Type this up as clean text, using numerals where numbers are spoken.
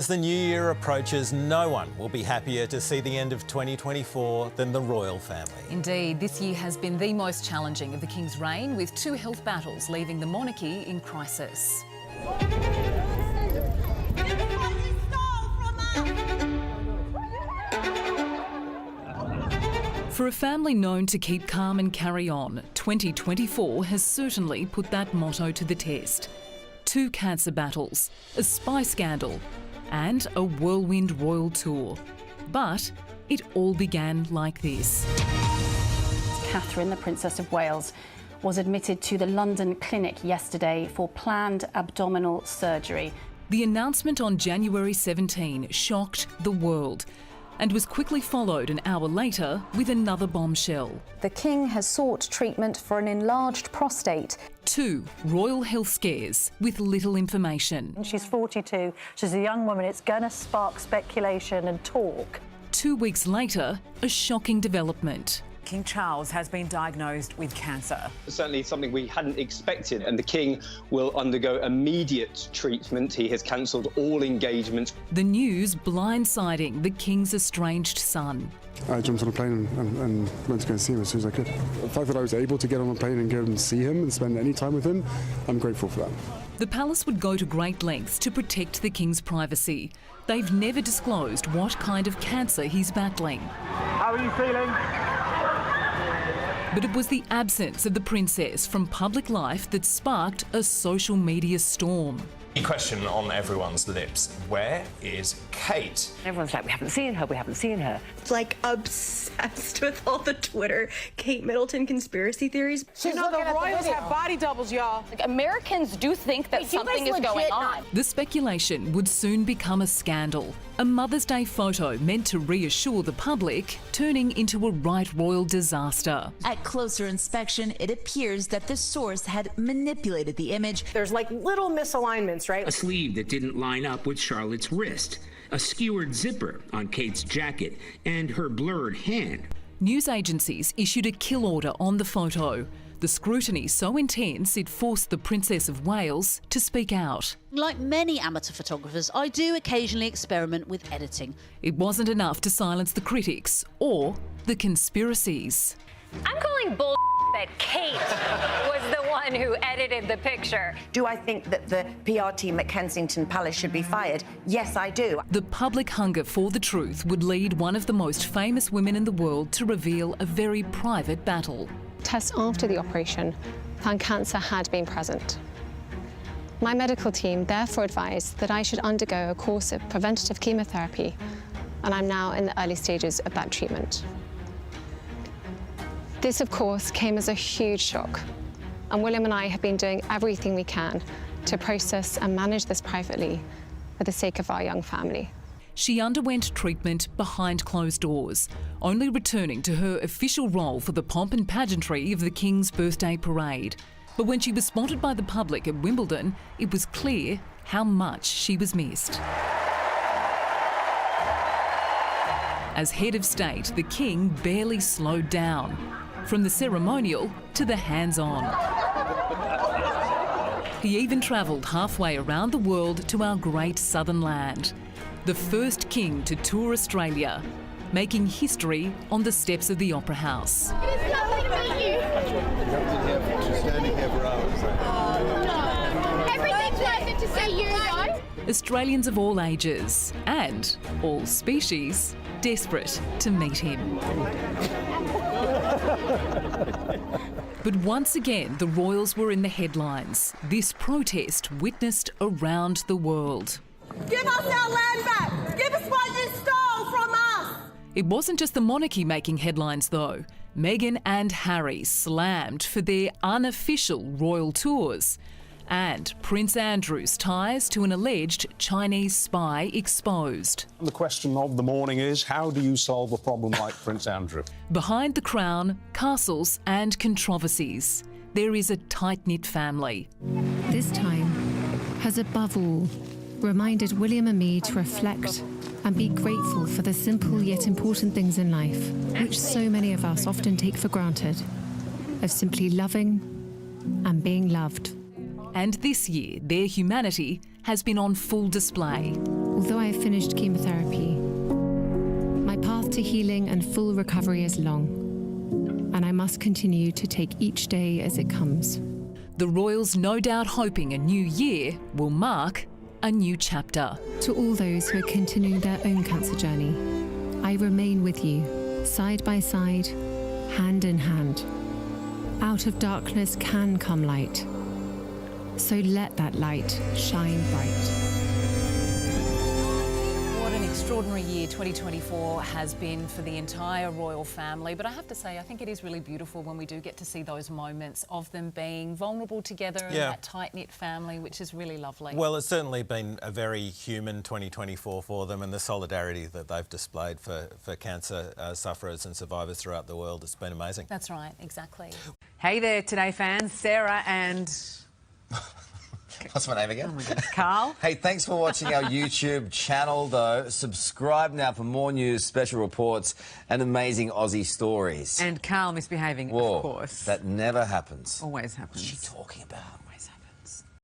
As the new year approaches, no one will be happier to see the end of 2024 than the royal family. Indeed, this year has been the most challenging of the King's reign, with 2 health battles leaving the monarchy in crisis. For a family known to keep calm and carry on, 2024 has certainly put that motto to the test. 2 cancer battles, a spy scandal, and a whirlwind royal tour. But it all began like this. Catherine, the Princess of Wales, was admitted to the London clinic yesterday for planned abdominal surgery. The announcement on January 17 shocked the world and was quickly followed an hour later with another bombshell. The King has sought treatment for an enlarged prostate. 2 royal health scares with little information. She's 42, she's a young woman, it's going to spark speculation and talk. 2 weeks later, a shocking development. King Charles has been diagnosed with cancer. Certainly something we hadn't expected, and the King will undergo immediate treatment. He has cancelled all engagements. The news blindsiding the King's estranged son. I jumped on a plane and went to go and see him as soon as I could. The fact that I was able to get on a plane and go and see him and spend any time with him, I'm grateful for that. The palace would go to great lengths to protect the King's privacy. They've never disclosed what kind of cancer he's battling. How are you feeling? But it was the absence of the princess from public life that sparked a social media storm. The question on everyone's lips, where is Kate? Everyone's like, we haven't seen her, we haven't seen her. Like obsessed with all the Twitter Kate Middleton conspiracy theories. You know, the royals have body doubles, y'all. Like, Americans do think that something is going on. The speculation would soon become a scandal. A Mother's Day photo meant to reassure the public, turning into a right royal disaster. At closer inspection, it appears that the source had manipulated the image. There's like little misalignments, right? A sleeve that didn't line up with Charlotte's wrist, a skewered zipper on Kate's jacket, and her blurred hand. News agencies issued a kill order on the photo. The scrutiny so intense it forced the Princess of Wales to speak out. Like many amateur photographers, I do occasionally experiment with editing. It wasn't enough to silence the critics or the conspiracies. I'm calling bull that Kate was the one who edited the picture. Do I think that the PR team at Kensington Palace should be fired? Yes, I do. The public hunger for the truth would lead one of the most famous women in the world to reveal a very private battle. Tests after the operation found cancer had been present. My medical team therefore advised that I should undergo a course of preventative chemotherapy, and I'm now in the early stages of that treatment. This, of course, came as a huge shock, and William and I have been doing everything we can to process and manage this privately for the sake of our young family. She underwent treatment behind closed doors, only returning to her official role for the pomp and pageantry of the King's birthday parade. But when she was spotted by the public at Wimbledon, it was clear how much she was missed. As head of state, the King barely slowed down, from the ceremonial to the hands-on. He even travelled halfway around the world to our great southern land. The first king to tour Australia, making history on the steps of the Opera House. It is lovely to meet you. She's standing here for hours. No. Everything pleasant to see you, though. Australians of all ages and all species desperate to meet him. But once again, the royals were in the headlines. This protest witnessed around the world. Give us our land back! Give us what you stole from us! It wasn't just the monarchy making headlines, though. Meghan and Harry slammed for their unofficial royal tours. And Prince Andrew's ties to an alleged Chinese spy exposed. The question of the morning is, how do you solve a problem like Prince Andrew? Behind the crown, castles and controversies, there is a tight-knit family. This time has above all reminded William and me to reflect and be grateful for the simple yet important things in life, which so many of us often take for granted, of simply loving and being loved. And this year, their humanity has been on full display. although I have finished chemotherapy, my path to healing and full recovery is long, and I must continue to take each day as it comes. The Royals no doubt hoping a new year will mark a new chapter. To all those who are continuing their own cancer journey, I remain with you, side by side, hand in hand. Out of darkness can come light. So let that light shine bright. What an extraordinary year 2024 has been for the entire royal family. But I have to say, I think it is really beautiful when we do get to see those moments of them being vulnerable together and that tight-knit family, which is really lovely. Well, it's certainly been a very human 2024 for them, and the solidarity that they've displayed for cancer sufferers and survivors throughout the world, it's been amazing. That's right, exactly. Hey there, Today fans. Sarah and... What's my name again? Oh my God. Carl. Hey, thanks for watching our YouTube channel, though. Subscribe now for more news, special reports, and amazing Aussie stories. And Carl misbehaving, Whoa, of course. That never happens. Always happens. What's she talking about? Always happens.